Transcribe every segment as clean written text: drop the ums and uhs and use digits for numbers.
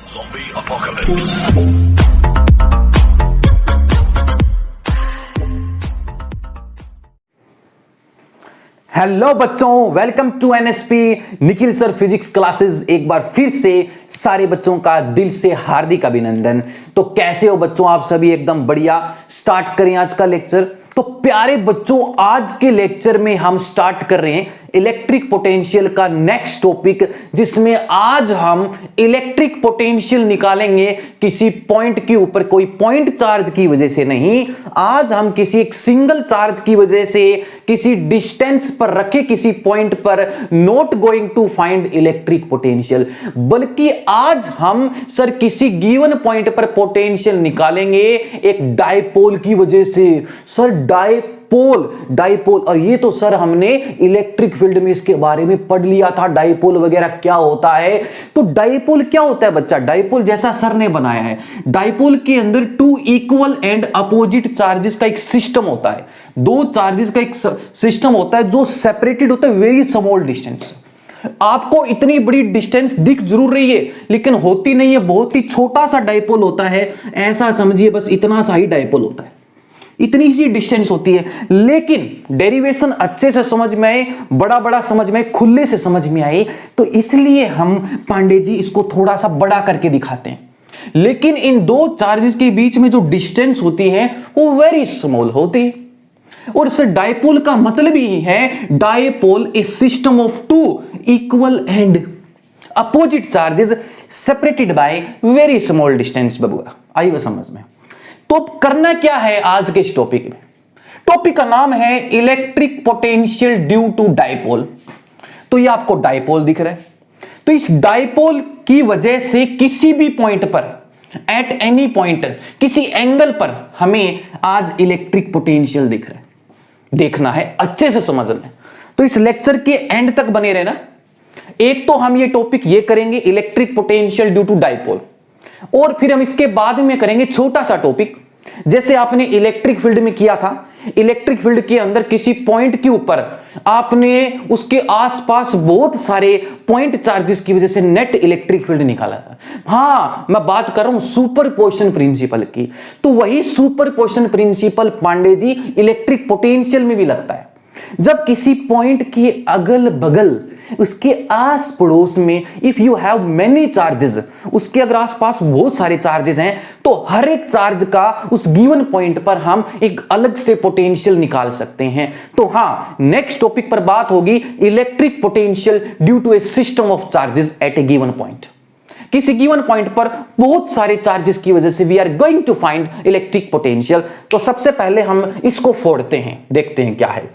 Zombie apocalypse. Hello बच्चों, welcome to NSP Nikhil sir physics classes. एक बार फिर से सारे बच्चों का दिल से हार्दिक अभिनंदन। तो कैसे हो बच्चों आप सभी? एकदम बढ़िया। स्टार्ट करें आज का लेक्चर। तो प्यारे बच्चों, आज के लेक्चर में हम स्टार्ट कर रहे हैं इलेक्ट्रिक पोटेंशियल का नेक्स्ट टॉपिक, जिसमें आज हम इलेक्ट्रिक पोटेंशियल निकालेंगे किसी पॉइंट के ऊपर, कोई पॉइंट चार्ज की वजह से नहीं। आज हम किसी एक सिंगल चार्ज की वजह से किसी डिस्टेंस पर रखे किसी पॉइंट पर not going to find electric potential, बल्कि आज हम सर किसी गिवन पॉइंट पर पोटेंशियल निकालेंगे एक डायपोल की वजह से। सर डायपोल, और ये तो सर हमने इलेक्ट्रिक फील्ड में इसके बारे में पढ़ लिया था, डायपोल वगैरह क्या होता है। तो डायपोल क्या होता है बच्चा? डायपोल जैसा सर ने बनाया है, डायपोल के अंदर two equal and opposite charges का एक सिस्टम होता है। दो चार्जेस का एक सिस्टम होता है जो सेपरेटेड होता है वेरी स्मॉल डिस्टेंस। आपको इतनी बड़ी डिस्टेंस दिख जरूर रही है लेकिन होती नहीं है, बहुत ही छोटा सा डायपोल होता है। ऐसा समझिए, बस इतना सा ही डायपोल होता है, इतनी सी डिस्टेंस होती है। लेकिन डेरिवेशन अच्छे से समझ में आए, बड़ा बड़ा समझ में आए, खुले से समझ में आए, तो इसलिए हम पांडे जी इसको थोड़ा सा बड़ा करके दिखाते हैं। लेकिन इन दो चार्जेस के बीच में जो डिस्टेंस होती है वो वेरी स्मॉल होती है। और इस डायपोल का मतलब ही है dipole a system of two equal and opposite charges separated by very small distance. बबुआ आई वो समझ में? तो करना क्या है आज के इस टॉपिक में? टॉपिक का नाम है electric potential due to dipole. तो ये आपको डायपोल दिख रहा है, तो इस डायपोल की वजह से किसी भी पॉइंट पर, एट एनी पॉइंट, किसी एंगल पर हमें आज इलेक्ट्रिक पोटेंशियल दिख रहा है। देखना है, अच्छे से समझना है। तो इस लेक्चर के एंड तक बने रहना। एक तो हम ये टॉपिक ये करेंगे electric potential due to dipole, और फिर हम इसके बाद में करेंगे छोटा सा टॉपिक जैसे आपने इलेक्ट्रिक फील्ड में किया था। इलेक्ट्रिक फील्ड के अंदर किसी पॉइंट के ऊपर आपने उसके आसपास बहुत सारे पॉइंट चार्जेस की वजह से नेट इलेक्ट्रिक फील्ड निकाला था। हां, मैं बात कर रहा हूं सुपरपोजिशन प्रिंसिपल की। तो वही superposition principle Pandey ji electric potential में भी लगता है। जब किसी पॉइंट के अगल बगल, उसके आस पड़ोस में if you have many charges, उसके अगर आसपास बहुत सारे चार्जेस हैं, तो हर एक चार्ज का उस गिवन पॉइंट पर हम एक अलग से पोटेंशियल निकाल सकते हैं। तो हां, नेक्स्ट टॉपिक पर बात होगी electric potential due to a system of charges at a given point. किसी गिवन पॉइंट पर बहुत सारे चार्जेस की वजह से we are going to find electric potential. तो सबसे पहले हम इसको फोड़ते हैं, देखते हैं क्या है।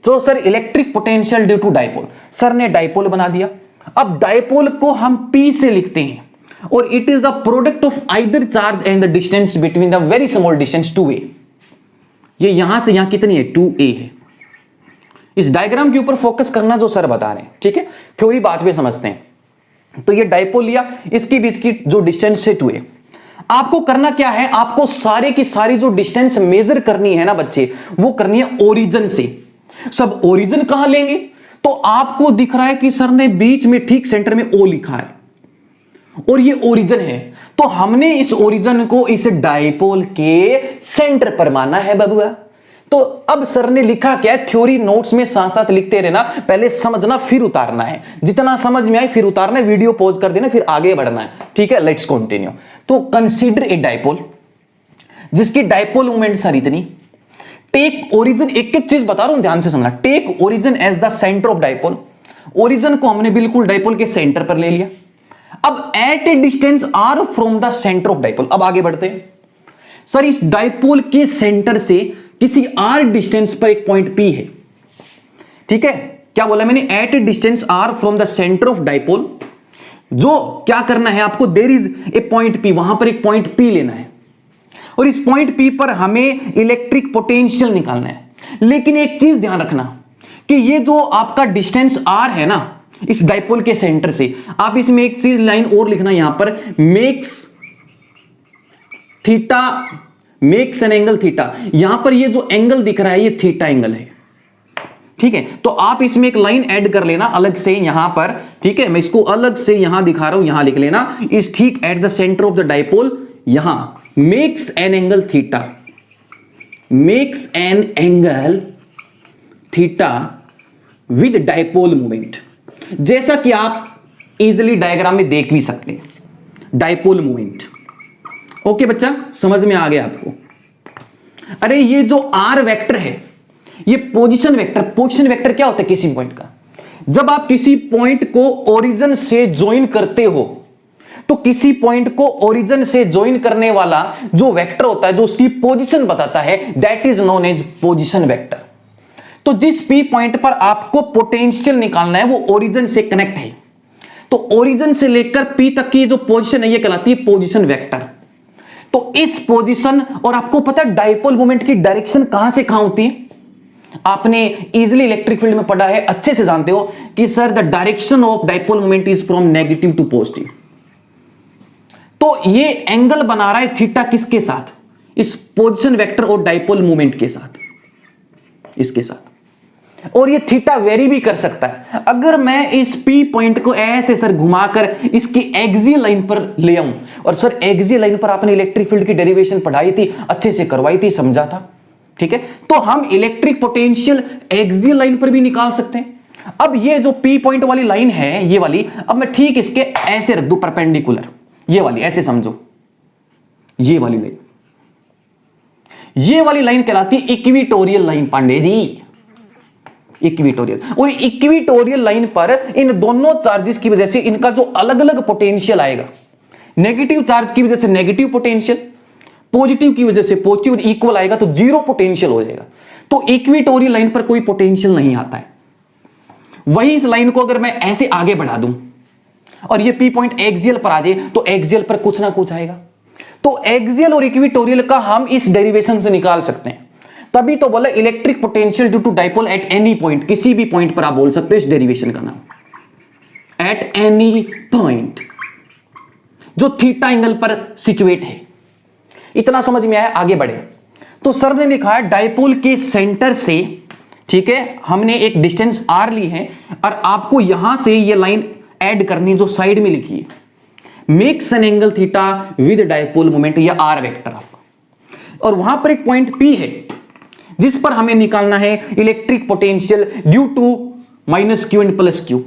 तो sir electric potential due to dipole, sir ने डायपोल बना दिया। अब डायपोल को हम P से लिखते हैं, और it is the product of either charge and the distance between the very small distance 2a। ये यहां से यहां कितनी है? 2a है। इस डायग्राम के ऊपर फोकस करना जो सर बता रहे हैं, ठीक है? थ्योरी बाद में समझते हैं। तो ये डायपोल लिया, इसके बीच की जो डिस्टेंस है 2a। आपको करना क्या है? आपको सारे की सारी जो डिस्टेंस मेजर करनी है ना बच्चे, वो करनी है ओरिजिन से। सब ओरिजिन कहां लेंगे? तो आपको दिख रहा है कि सर ने बीच में ठीक सेंटर में O लिखा है, और ये ओरिजिन है। तो हमने इस ओरिजिन को इस डायपोल के सेंटर पर माना है बबुआ। तो अब सर ने लिखा क्या है? थ्योरी नोट्स में साथ साथ लिखते रहना, पहले समझना फिर उतारना है। जितना समझ में आए फिर उतारना है, वीडियो पॉज कर देना, फिर आगे बढ़ना है, ठीक है? Let's continue. तो कंसीडर ए डायपोल जिसकी डायपोल मोमेंट सर इतनी। टेक ओरिजिन, एक एक चीज बता रहा हूं, ध्यान से समझना। Take origin as the centre of dipole. Origin को हमने बिल्कुल डायपोल के सेंटर पर ले लिया। अब at a distance r from the centre of dipole, अब आगे बढ़ते हैं। सर इस डायपोल के सेंटर से किसी r डिस्टेंस पर एक पॉइंट P है, ठीक है? क्या बोला मैंने? At a distance r from the centre of dipole. जो क्या करना है आपको? There is a point P, वहां पर एक पॉइंट P लेना है, और इस पॉइंट P पर हमें इलेक्ट्रिक पोटेंशियल निकालना है। लेकिन एक चीज ध्यान रखना कि ये जो आपका डिस्टेंस r है ना इस डायपोल के सेंटर से, आप इसमें एक चीज लाइन और लिखना यहां पर, makes theta, makes an angle theta. यहां पर ये जो एंगल दिख रहा है ये थीटा एंगल है, ठीक है, तो आप इसमें एक लाइन ऐड कर लेना अलग से यहां पर, ठीक है, मैं इसको अलग से यहां दिखा रहा हूं, यहां लिख लेना, इज ठीक at the centre of the dipole, यहां makes an angle theta, makes an angle theta with dipole moment, जैसा कि आप इजिली डायग्राम में देख भी सकते हैं, डाइपोल मोमेंट। ओके बच्चा, समझ में आ गया आपको? अरे ये जो आर वेक्टर है ये पोजीशन वेक्टर, पोजीशन वेक्टर क्या होता है किसी पॉइंट का? जब आप किसी पॉइंट को ओरिजिन से ज्वाइन करते हो तो किसी पॉइंट को ओरिजिन से ज्वाइन करने वाला जो वेक्टर होता है, जो उसकी पोजीशन बताता है, that is known as position vector. तो जिस पी पॉइंट पर आपको पोटेंशियल निकालना है वो ओरिजिन से कनेक्ट है, तो ओरिजिन से लेकर पी तक की जो पोजीशन है ये कहलाती है पोजीशन वेक्टर। तो इस पोजीशन, और आपको पता है डाइपोल मोमेंट की डायरेक्शन कहां से कहां होती है? आपने इजीली इलेक्ट्रिक फील्ड में पढ़ा है, अच्छे से जानते हो कि sir the direction of dipole moment is from negative to positive. तो ये एंगल बना रहा है थीटा किसके साथ? इस पोजीशन वेक्टर और डाइपोल मोमेंट के साथ, इसके साथ। और ये थीटा वेरी भी कर सकता है। अगर मैं इस पी पॉइंट को ऐसे सर घुमाकर इसकी एक्सियल लाइन पर ले आऊं, और सर एक्सियल लाइन पर आपने इलेक्ट्रिक फील्ड की डेरिवेशन पढ़ाई थी, अच्छे से करवाई थी, समझा था, ठीक है, तो हम इलेक्ट्रिक पोटेंशियल एक्सियल लाइन पर भी निकाल सकते हैं। अब ये जो पी पॉइंट वाली लाइन है ये वाली, अब मैं ठीक इसके ऐसे रख दूं परपेंडिकुलर, ये वाली ऐसे समझो, ये वाली लाइन, ये वाली लाइन कहलाती है equatorial line Pandey ji, equatorial. और इक्विटोरियल लाइन पर इन दोनों चार्जेस की वजह से इनका जो अलग अलग पोटेंशियल आएगा, नेगेटिव चार्ज की वजह से नेगेटिव पोटेंशियल, पॉजिटिव की वजह से पॉजिटिव इक्वल आएगा, तो जीरो पोटेंशियल हो जाएगा। तो इक्विटोरियल लाइन पर कोई पोटेंशियल नहीं आता है। वही इस लाइन को अगर मैं ऐसे आगे बढ़ा दूं और ये पी पॉइंट एक्सियल पर आ जाए, तो एक्सियल पर कुछ ना कुछ आएगा। तो एक्सियल और इक्विटोरियल का हम इस डेरिवेशन से निकाल सकते हैं। तभी तो बोला electric potential due to dipole at any point, किसी भी पॉइंट पर आप बोल सकते हो इस डेरिवेशन का नाम, एट एनी पॉइंट जो थीटा एंगल पर सिचुएट है। इतना समझ में आया? आगे बढ़े तो सर ने लिखा है डाइपोल के सेंटर से, ठीक है, हमने एक डिस्टेंस आर ली है और आपको यहां से ये लाइन ऐड करनी जो साइड में लिखी है, makes an angle theta with dipole moment, या आर वेक्टर आपका। और वहां पर एक पॉइंट पी है जिस पर हमें निकालना है electric potential due to minus Q and plus Q.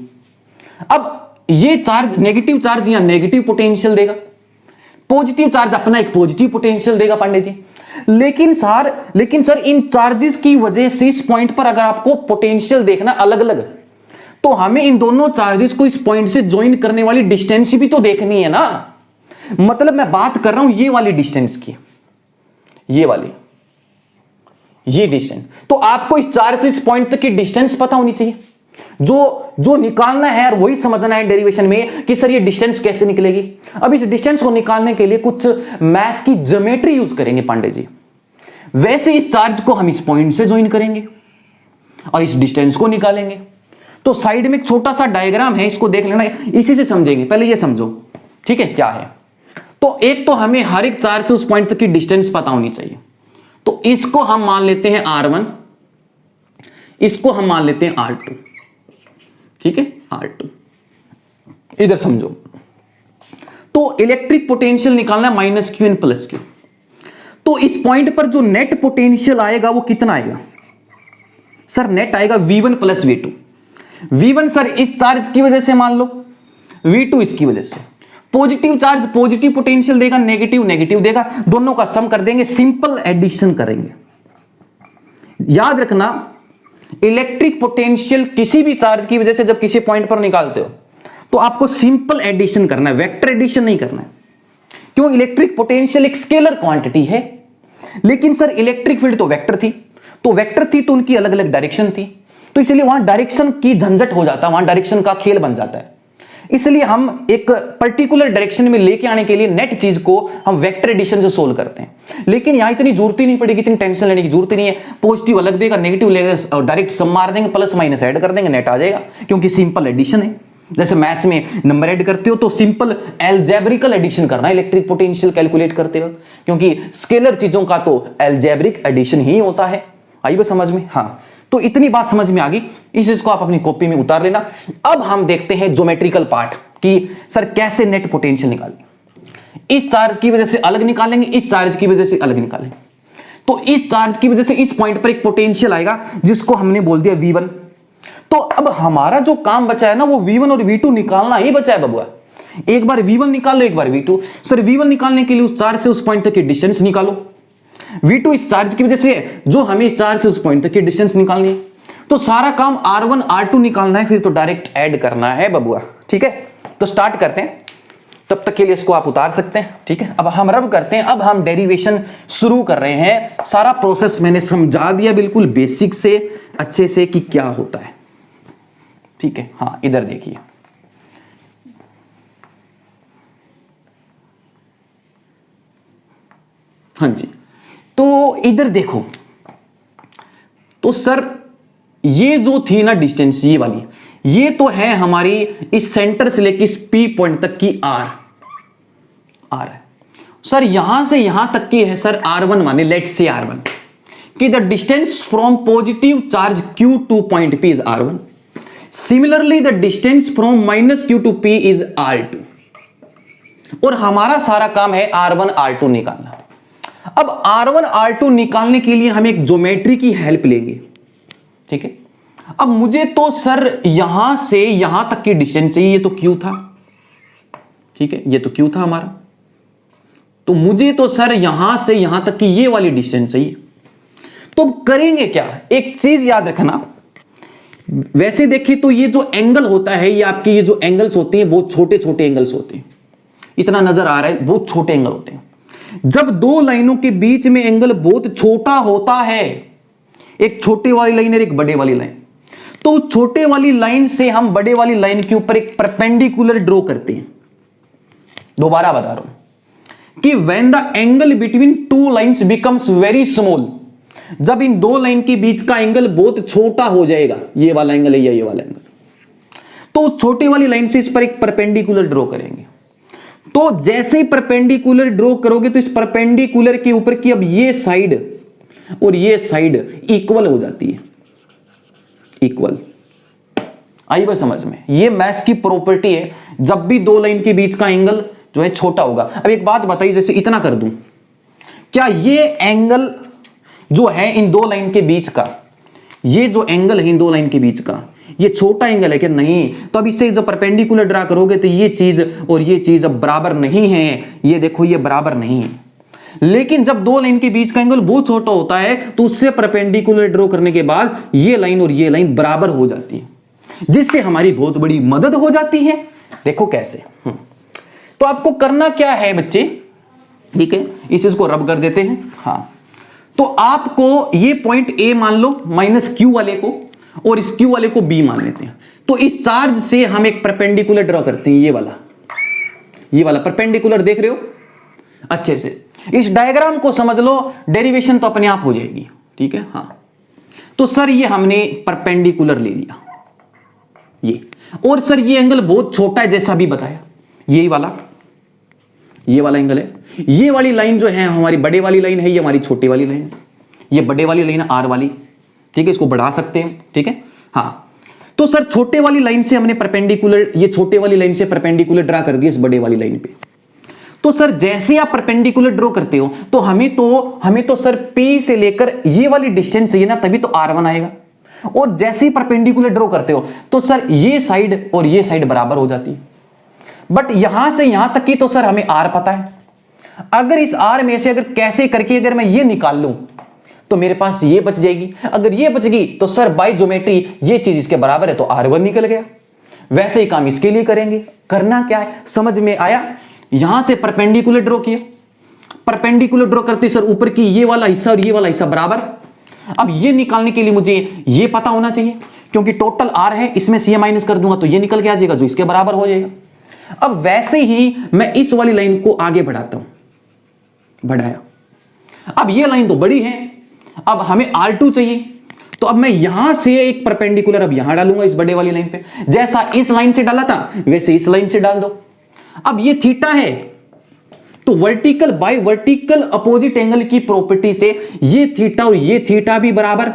अब ये चार्ज, नेगेटिव चार्ज यहां नेगेटिव पोटेंशियल देगा, पॉजिटिव चार्ज अपना एक पॉजिटिव पोटेंशियल देगा पांडे जी। लेकिन सर इन चार्जेस की वजह से इस पॉइंट पर अगर आपको पोटेंशियल देखना अलग अलग, तो हमें इन दोनों चार्जेस को इस पॉइंट से ज्वाइन करने वाली डिस्टेंस भी तो देखनी है ना। मतलब मैं बात कर रहा हूं ये वाली डिस्टेंस की, ये वाली, ये डिस्टेंस। तो आपको इस चार्ज से इस पॉइंट तक की डिस्टेंस पता होनी चाहिए, जो निकालना है और वही समझना है डेरिवेशन में कि सर ये डिस्टेंस कैसे निकलेगी। अब इस डिस्टेंस को निकालने के लिए कुछ मैथ्स की ज्योमेट्री यूज करेंगे पांडे जी। वैसे इस चार्ज को हम इस पॉइंट से ज्वाइन करेंगे और इस डिस्टेंस को निकालेंगे। तो साइड में एक छोटा सा डायग्राम है, इसको देख लेना, इसी से समझेंगे। पहले ये समझो, ठीक है, क्या है। तो एक तो हमें हर एक चार्ज से उस पॉइंट तक की डिस्टेंस पता होनी चाहिए। तो इसको हम मान लेते हैं R1, इसको हम मान लेते हैं R2, ठीक है, R2। इधर समझो, तो इलेक्ट्रिक पोटेंशियल निकालना है minus Q and plus Q. तो इस पॉइंट पर जो नेट पोटेंशियल आएगा वो कितना आएगा? सर नेट आएगा V1 plus V2। V1 sir इस चार्ज की वजह से मान लो, V2 इसकी वजह से। पॉजिटिव चार्ज पॉजिटिव पोटेंशियल देगा, नेगेटिव नेगेटिव देगा, दोनों का सम कर देंगे, सिंपल एडिशन करेंगे। याद रखना, इलेक्ट्रिक पोटेंशियल किसी भी चार्ज की वजह से जब किसी पॉइंट पर निकालते हो तो आपको सिंपल एडिशन करना है, वेक्टर एडिशन नहीं करना है। क्यों? इलेक्ट्रिक पोटेंशियल एक स्केलर क्वांटिटी है, लेकिन सर इलेक्ट्रिक फील्ड तो वेक्टर थी, तो उनकी अलग अलग डायरेक्शन थी, तो इसलिए वहां डायरेक्शन की झंझट हो जाता है, वहां डायरेक्शन का खेल बन जाता है। इसलिए हम एक पर्टिकुलर डायरेक्शन में लेके आने के लिए नेट चीज को हम वेक्टर एडिशन से सोल्व करते हैं। लेकिन यहां इतनी जरूरत ही नहीं पड़ेगी, इतनी टेंशन लेने की जरूरत ही नहीं है। पॉजिटिव अलग देगा, नेगेटिव लेगा और डायरेक्ट सम मार देंगे, प्लस माइनस ऐड कर देंगे, नेट आ जाएगा, क्योंकि सिंपल एडिशन है। जैसे मैथ्स में नंबर ऐड करते हो तो सिंपल एल्जेब्रिकल एडिशन करना है इलेक्ट्रिक पोटेंशियल कैलकुलेट करते वक्त, क्योंकि स्केलर चीजों का तो एल्जेब्रिक एडिशन ही होता है। आई बस समझ में? हाँ, तो इतनी बात समझ में आ गई, इस चीज को आप अपनी कॉपी में उतार लेना। अब हम देखते हैं ज्योमेट्रिकल पार्ट कि सर कैसे नेट पोटेंशियल निकालें। इस चार्ज की वजह से अलग निकालेंगे, इस चार्ज की वजह से अलग निकालेंगे। तो इस चार्ज की वजह से इस पॉइंट पर एक पोटेंशियल आएगा जिसको हमने बोल दिया V1। तो अब हमारा जो काम बचा है ना वो V1 और V2 निकालना ही बचा है बबुआ। एक बार V1 निकाल लो, एक बार V2। सर V1 निकालने के लिए उस चार्ज से उस पॉइंट तक की डिस्टेंस निकालो, V2 इस चार्ज की वजह से जो हमें इस चार्ज से उस पॉइंट तक की डिस्टेंस निकालनी है। तो सारा काम R1 R2 निकालना है, फिर तो डायरेक्ट ऐड करना है बबुआ। ठीक है, तो स्टार्ट करते हैं, तब तक के लिए इसको आप उतार सकते हैं। ठीक है, अब हम रब करते हैं, अब हम डेरिवेशन शुरू कर रहे हैं। सारा प्रोसेस मैंने समझा दिया बिल्कुल बेसिक से अच्छे से कि क्या होता है। ठीक है, हाँ इधर देखिए, हाँ जी, तो इधर देखो। तो सर ये जो थी ना डिस्टेंस, ये वाली, ये तो है हमारी इस सेंटर से लेकर इस P पॉइंट तक की R है। सर यहां से यहां तक की है सर R1, माने लेट्स से R1 कि the distance from positive charge Q to point P is R1। Similarly the distance from minus Q to P is R2। और हमारा सारा काम है R1 R2 निकालना। अब R1 R2 निकालने के लिए हम एक ज्योमेट्री की हेल्प लेंगे। ठीक है, अब मुझे तो सर यहां से यहां तक की डिस्टेंस चाहिए, ये तो Q था। ठीक है, ये तो Q था हमारा, तो मुझे तो सर यहां से यहां तक की ये वाली डिस्टेंस चाहिए। तो करेंगे क्या, एक चीज याद रखना, वैसे देखिए तो ये जो एंगल होता है, ये आपके ये जो एंगल्स होते हैं बहुत छोटे छोटे एंगल्स होते हैं, इतना नजर आ रहा है, बहुत छोटे एंगल होते हैं। जब दो लाइनों के बीच में एंगल बहुत छोटा होता है, एक छोटे वाली लाइन और एक बड़े वाली लाइन, तो छोटे वाली लाइन से हम बड़े वाली लाइन के ऊपर एक परपेंडिकुलर ड्रॉ करते हैं। दोबारा बता रहा हूं कि when the angle between two lines becomes very small, जब इन दो लाइन के बीच का एंगल बहुत छोटा हो जाएगा, ये वाला एंगल है या ये वाला एंगल, तो छोटे वाली लाइन से इस पर एक परपेंडिकुलर ड्रॉ करेंगे। तो जैसे ही परपेंडिकुलर ड्रॉ करोगे तो इस परपेंडिकुलर के ऊपर की अब ये साइड और ये साइड इक्वल हो जाती है, इक्वल। आई बात समझ में, ये मैथ्स की प्रॉपर्टी है, जब भी दो लाइन के बीच का एंगल जो है छोटा होगा। अब एक बात बताइए, जैसे इतना कर दूं, क्या ये एंगल जो है इन दो लाइन के बीच का, ये जो एंगल है इन दो लाइन के बीच का, ये छोटा एंगल है क्या? नहीं। तो अब इससे जब परपेंडिकुलर ड्रा करोगे तो ये चीज और ये चीज अब बराबर नहीं है, ये देखो ये बराबर नहीं है। लेकिन जब दो लाइन के बीच का एंगल बहुत छोटा होता है तो उससे परपेंडिकुलर ड्रॉ करने के बाद ये लाइन और ये लाइन बराबर हो जाती है, जिससे हमारी बहुत बड़ी मदद हो जाती है। देखो कैसे। तो आपको करना क्या है बच्चे, ठीक है, इस चीज को रब कर देते हैं। हाँ, तो आपको ये पॉइंट ए मान लो माइनस Q वाले को, और इस Q वाले को B मान लेते हैं। तो इस चार्ज से हम एक परपेंडिकुलर ड्रॉ करते हैं, ये वाला परपेंडिकुलर देख रहे हो अच्छे से। इस डायग्राम को समझ लो, डेरिवेशन तो अपने आप हो जाएगी। ठीक है, हाँ। तो सर ये हमने परपेंडिकुलर ले लिया ये, और सर ये एंगल बहुत छोटा है जैसा भी बताया, ये वाला एंगल है। ये वाली लाइन जो है हमारी बड़े वाली लाइन है, ये हमारी छोटी वाली लाइन है, ये बड़े वाली लाइन है R वाली। ठीक है, इसको बढ़ा सकते हैं। ठीक है, हाँ। तो सर छोटे वाली लाइन से हमने परपेंडिकुलर, ये छोटे वाली लाइन से परपेंडिकुलर ड्रा कर दिया इस बड़े वाली लाइन पे। तो सर जैसे आप परपेंडिकुलर ड्रॉ करते हो तो हमें तो सर P से लेकर ये वाली डिस्टेंस चाहिए ना, तभी तो R1 आएगा। और जैसे ही परपेंडिकुलर ड्रॉ करते हो तो सर ये साइड और ये साइड बराबर हो जाती है। बट यहां से यहां तक की तो सर हमें R पता है। अगर इस R में से अगर कैसे करके अगर मैं ये निकाल लूं तो मेरे पास ये बच जाएगी। अगर ये बच गई तो सर बाय ज्योमेट्री ये चीज इसके बराबर है तो R1 निकल गया। वैसे ही काम इसके लिए करेंगे। करना क्या है, समझ में आया? यहां से परपेंडिकुलर ड्रॉ किया, परपेंडिकुलर ड्रॉ करते सर ऊपर की ये वाला हिस्सा और ये वाला हिस्सा बराबर। अब ये निकालने के लिए मुझे ये पता होना चाहिए, क्योंकि टोटल R है, इसमें से ये माइनस कर दूंगा तो ये निकल के आ जाएगा जो इसके बराबर हो जाएगा। अब वैसे ही मैं इस वाली लाइन को आगे बढ़ाता हूं, बढ़ाया। अब ये लाइन तो बड़ी है, अब हमें R2 चाहिए, तो अब मैं यहां से एक परपेंडिकुलर अब यहां डालूंगा इस बड़े वाली लाइन पे। जैसा इस लाइन से डाला था वैसे इस लाइन से डाल दो। अब ये थीटा है तो vertical bye vertical opposite angle की प्रॉपर्टी से ये थीटा और ये थीटा भी बराबर।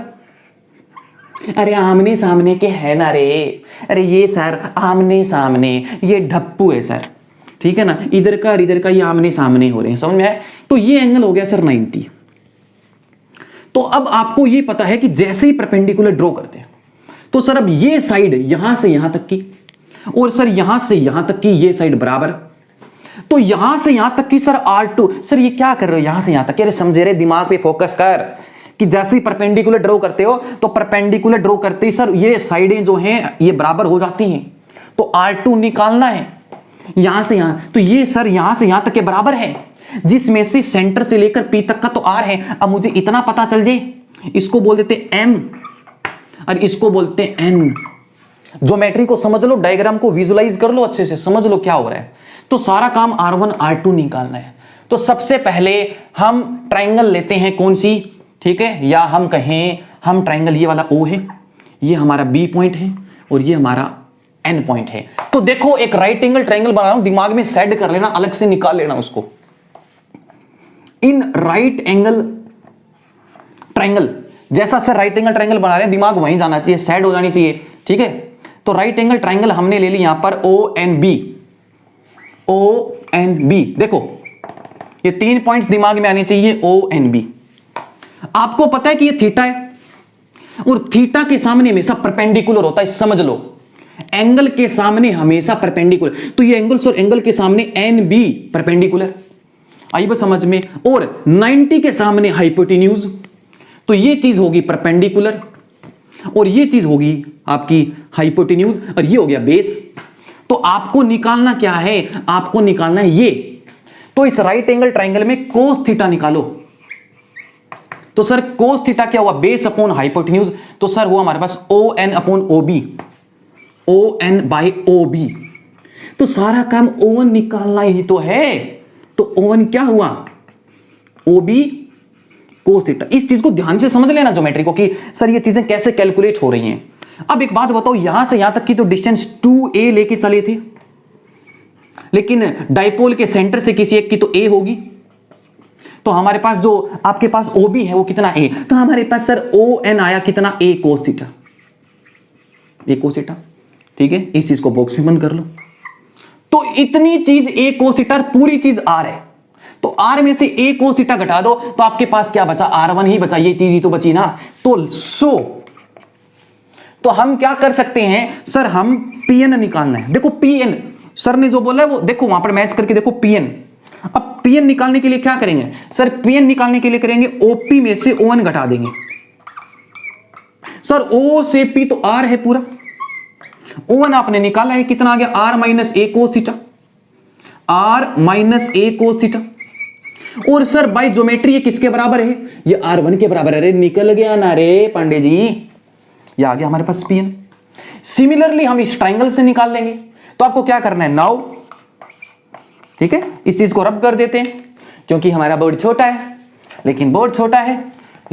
अरे आमने सामने के है ना रे, अरे ये सर आमने सामने, ये ढप्पू है सर, ठीक है ना, इधर का और इधर का ये आमने सामने हो रहे हैं, समझ में आया। तो ये एंगल हो गया सर 90। तो अब आपको ये पता है कि जैसे ही परपेंडिकुलर ड्रॉ करते हैं तो सर अब ये साइड यहां से यहां तक की और सर यहां से यहां तक की ये साइड बराबर, तो यहां से यहां तक की सर R2। सर ये क्या कर रहे हो यहां से यहां तक, अरे समझे रे, दिमाग पे फोकस कर कि जैसे ही परपेंडिकुलर ड्रॉ करते हो तो परपेंडिकुलर ड्रॉ करते ही सर ये साइडें जो हैं ये बराबर हो जाती हैं, तो R2 निकालना है यहां से यहां, तो ये सर यहां से यहां तक के बराबर है, जिसमें से सेंटर से लेकर P तक का तो R है। अब मुझे इतना पता चल जाए, इसको बोल देते M और इसको बोलते हैं N। ज्योमेट्री को समझ लो, डायग्राम को विजुलाइज कर लो, अच्छे से समझ लो क्या हो रहा है। तो सारा काम R1 R2 निकालना है। तो सबसे पहले हम ट्राइंगल लेते हैं, कौन सी, ठीक है, या हम कहें हम ट्राइंगल ये वाला O है, ये हमारा B पॉइंट है और ये हमारा N पॉइंट है। तो देखो एक राइट एंगल ट्राइंगल बना रहा हूं, दिमाग में सेट कर लेना, अलग से निकाल लेना उसको। इन राइट एंगल ट्राइंगल, जैसा सर राइट एंगल ट्राइंगल बना रहे हैं दिमाग वहीं जाना चाहिए, सेट हो जानी चाहिए, ठीक है। तो राइट एंगल ट्राइंगल हमने ले ली यहां पर ONB। ONB देखो ये 3 पॉइंट्स दिमाग में आने चाहिए, ONB। आपको पता है कि ये थीटा है और थीटा के सामने हमेशा परपेंडिकुलर होता है, समझ लो, एंगल के सामने हमेशा परपेंडिकुलर। तो ये एंगल और एंगल के सामने NB परपेंडिकुलर, आई बस समझ में। और 90 के सामने हाइपोटेन्यूज, तो ये चीज होगी परपेंडिकुलर और ये चीज होगी आपकी हाइपोटेन्यूज और ये हो गया बेस। तो आपको निकालना क्या है, आपको निकालना है ये। तो इस राइट एंगल ट्राइंगल में कोस थीटा निकालो। तो सर कोस थीटा क्या हुआ, बेस अपॉन हाइपोटेन्यूज, तो सर हुआ हमारे पास ON upon OB, ON by OB। तो सारा काम ON निकालना ही तो है। तो ON क्या हुआ, OB कोस थीटा। इस चीज को ध्यान से समझ लेना ज्योमेट्री को कि सर ये चीजें कैसे कैलकुलेट हो रही हैं। अब एक बात बताओ, यहां से यहां तक की तो डिस्टेंस 2a लेके चले थे, लेकिन डाइपोल के सेंटर से किसी एक की तो a होगी, तो हमारे पास जो आपके पास OB है वो कितना a, तो हमारे पास सर ON आया कितना, a cos theta, a cos theta, ठीक है। इस चीज को बॉक्स में बंद कर लो। तो इतनी चीज a कोस थीटा, पूरी चीज R है, तो R में से a कोस थीटा घटा दो तो आपके पास क्या बचा, R1 ही बचा, ये चीज ही तो बची ना। तो हम क्या कर सकते हैं सर, हम PN निकालना है। देखो PN सर ने जो बोला है वो देखो वहां पर मैच करके देखो PN। अब PN निकालने के लिए क्या करेंगे सर, PN निकालने के लिए करेंगे OP में से ON घटा देंगे। सर O से P तो R है पूरा, ON आपने निकाला है कितना आ गया, R minus a cos theta, R minus a cos theta. और सर बाय ज्योमेट्री ये किसके बराबर है, ये R1 के बराबर है। निकल गया ना रे पांडे जी, ये आ गया हमारे पास PN। सिमिलरली हम इस ट्राइंगल से निकाल लेंगे। तो आपको क्या करना है नाउ, ठीक है, इस चीज को रब कर देते हैं क्योंकि हमारा बोर्ड छोटा है,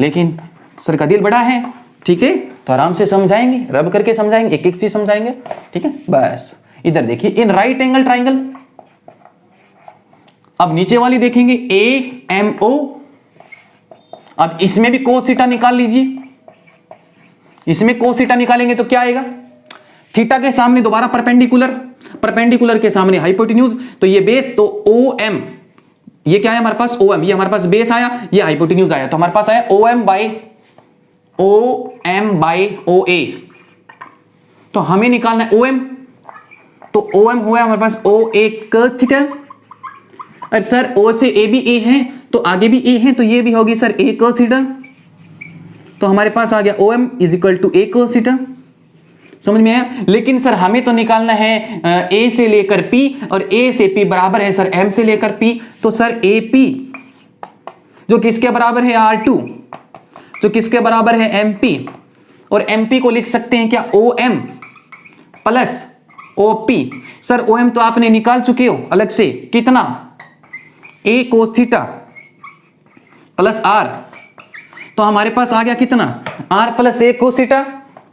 लेकिन सर का दिल बड़ा है, ठीक है। तो आराम से समझाएंगे, रब करके समझाएंगे, एक एक चीज समझाएंगे, ठीक है। बस इधर देखिए इन राइट एंगल ट्राइंगल, अब नीचे वाली देखेंगे AMO। अब इसमें भी कोस थीटा निकाल लीजिए, इसमें कोस थीटा निकालेंगे तो क्या आएगा, थीटा के सामने दोबारा परपेंडिकुलर के सामने हाइपोटेन्यूज, तो ये बेस, तो OM, ये क्या है हमारे पास OM, ये हमारे पास बेस आया, ये हाइपोटेन्यूज आया, तो हमारे पास आया OM बाय OA। तो हमें निकालना है OM, तो OM हुआ हमारे पास OA cos थीटा। और सर O से A भी A है तो आगे भी A है, तो ये भी होगी सर A cos थीटा। तो हमारे पास आ गया OM is equal to A cos theta, समझ में आया। लेकिन सर हमें तो निकालना है A से लेकर P, और A से P बराबर है सर M से लेकर P। तो सर AP जो किसके बराबर है R2, जो किसके बराबर है MP, और MP को लिख सकते हैं क्या OM plus OP। Sir OM तो आपने निकाल चुके हो अलग से, कितना A cos theta plus R, तो हमारे पास आ गया कितना R plus A cos theta,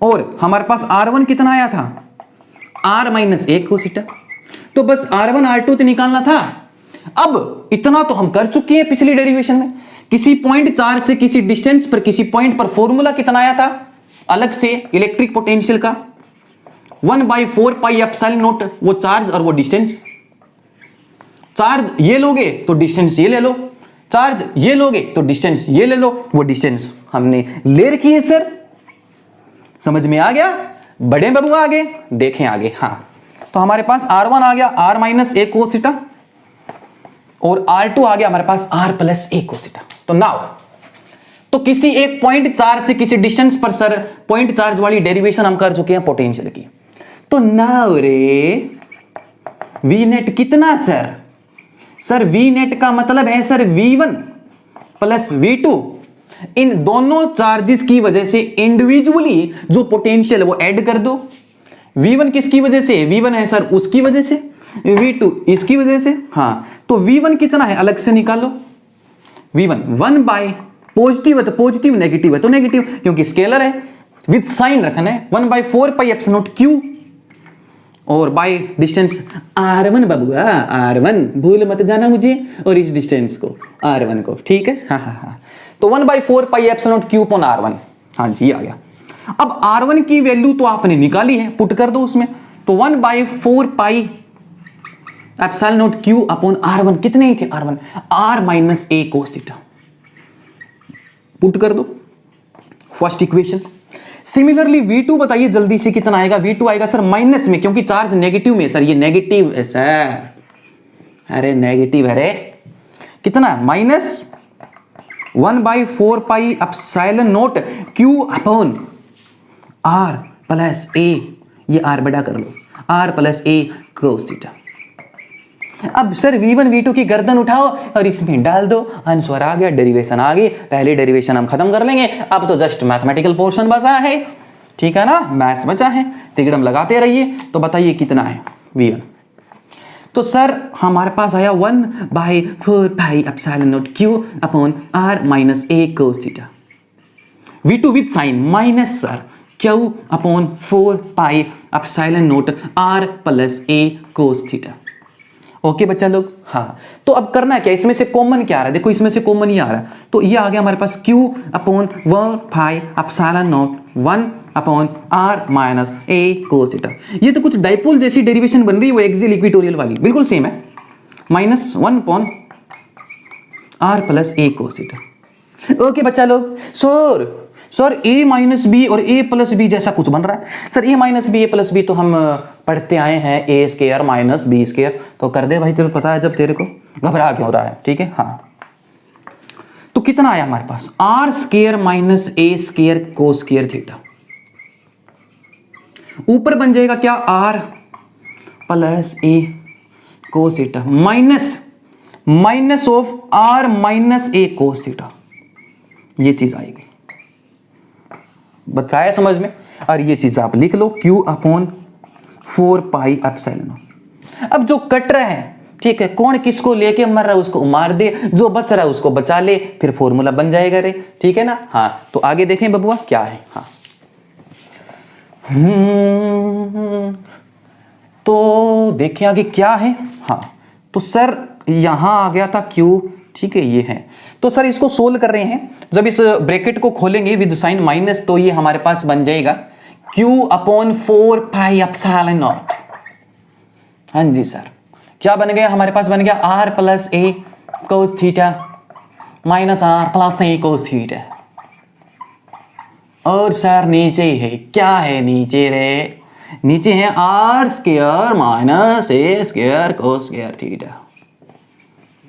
और हमारे पास R1 कितना आया था R minus A cos theta. तो बस R1 R2 तो निकालना था। अब इतना तो हम कर चुके हैं पिछली डेरिवेशन में, किसी पॉइंट चार्ज से किसी डिस्टेंस पर किसी पॉइंट पर फॉर्मूला कितना आया था अलग से इलेक्ट्रिक पोटेंशियल का 1/4 पाई एप्सिलॉन नॉट, वो चार्ज और वो डिस्टेंस। चार्ज ये लोगे तो डिस्टेंस ये ले लो, चार्ज ये लोगे तो डिस्टेंस ये ले लो, वो डिस्टेंस हमने ले रखी है सर। समझ में आ गया? बड़े बाबू आगे देखें आगे। हाँ, तो हमारे पास R1 आ गया R minus a cos theta और R2 आ गया हमारे पास R plus a cos theta. तो नाउ तो किसी एक पॉइंट चार्ज से किसी डिस्टेंस पर सर पॉइंट चार्ज वाली डेरिवेशन हम कर चुके हैं पोटेंशियल की। तो नाउ रे वी नेट कितना सर? सर वी नेट का मतलब है सर V1 प्लस V2, इन दोनों चार्जेस की वजह से इंडिविजुअली जो पोटेंशियल है वो ऐड कर दो। V1 किसकी वजह से? V1 है सर उसकी वजह से, V2 इसकी वजह से। हाँ, तो V1 कितना है अलग से निकालो। V1 1 बाय पॉजिटिव है तो पॉजिटिव, नेगेटिव है तो नेगेटिव, क्योंकि स्केलर है, विद साइन रखना है। 1/4 पाई एप्सिलॉन नॉट Q और बाय डिस्टेंस R1 बाबूआ, R1 भूल मत जाना मुझे, और इस डिस्टेंस को R1 को, ठीक है। हाँ हाँ हाँ, तो 1/4 pi epsilon naught Q upon R1। हाँ जी, आ गया। अब R1 की वैल्यू तो आपने निकाली है, पुट कर दो उसमें। तो 1/4 pi epsilon naught Q upon R1, कितने ही थे R1? R minus a cos theta, put कर दो फर्स्ट इक्वेशन। सिमिलरली V2 बताइए जल्दी से कितना आएगा? V2 आएगा सर माइनस में, क्योंकि चार्ज नेगेटिव में सर, ये नेगेटिव है सर, अरे नेगेटिव है रे। कितना? Minus 1/4 pi epsilon naught Q upon R plus a, ये R बड़ा कर लो, R plus a cos theta. अब सर V1 V2 की गर्दन उठाओ और इसमें डाल दो, आंसर आ गया, डेरिवेशन आ गई। पहली डेरिवेशन हम खत्म कर लेंगे, अब तो जस्ट मैथमेटिकल पोर्शन बचा है, ठीक है ना, मैथ्स बचा है, तिगड़म लगाते रहिए। तो बताइए कितना है V1? तो सर हमारे पास आया 1/4 pi epsilon naught Q upon R minus a cos theta. V2 with sign minus sir Q upon 4 pi epsilon naught R plus a cos theta. Okay बच्चा लोग। हाँ, तो अब करना क्या, इसमें से कॉमन क्या आ रहा है? देखो इसमें से कॉमन ही आ रहा है, तो ये आ गया हमारे पास Q upon 1 pi epsilon not 1 upon R minus a cos theta. ये तो कुछ डाइपोल जैसी डेरिवेशन बन रही है, वो एक्सियल इक्वेटोरियल वाली, बिल्कुल सेम है। Minus 1 upon R plus a cos theta. Okay बच्चा लोग। सर a माइनस बी और a प्लस बी जैसा कुछ बन रहा है sir. a minus B, a plus B तो हम पढ़ते आए हैं, a square minus B square. तो कर दे भाई, तेरे पता है जब, तेरे को घबरा क्यों रहा है, ठीक है। हाँ, तो कितना आया हमारे पास? r square minus a square cos square theta. ऊपर बन जाएगा क्या? r plus a cos theta minus of r minus a cos theta, ये चीज आएगी। बताया समझ में? और ये चीज आप लिख लो Q अपॉन 4 पाई एप्सिलॉन। अब जो कट रहा है, ठीक है, कौन किसको लेके मर रहा है उसको मार दे, जो बच रहा है उसको बचा ले, फिर फॉर्मूला बन जाएगा रे, ठीक है ना। हाँ, तो आगे देखें बबुआ क्या है। हाँ, तो देखें आगे क्या है। हाँ, तो सर यहां आ गया था Q, ठीक है, ये है। तो सर इसको सोल्व कर रहे हैं, जब इस ब्रैकेट को खोलेंगे विद साइन माइनस, तो ये हमारे पास बन जाएगा Q upon 4 pi epsilon not. हाँ जी सर, क्या बन गया हमारे पास? बन गया R plus a cos theta minus R plus a cos theta. और सर नीचे है क्या है? नीचे रे, नीचे है R square minus a square cos square theta,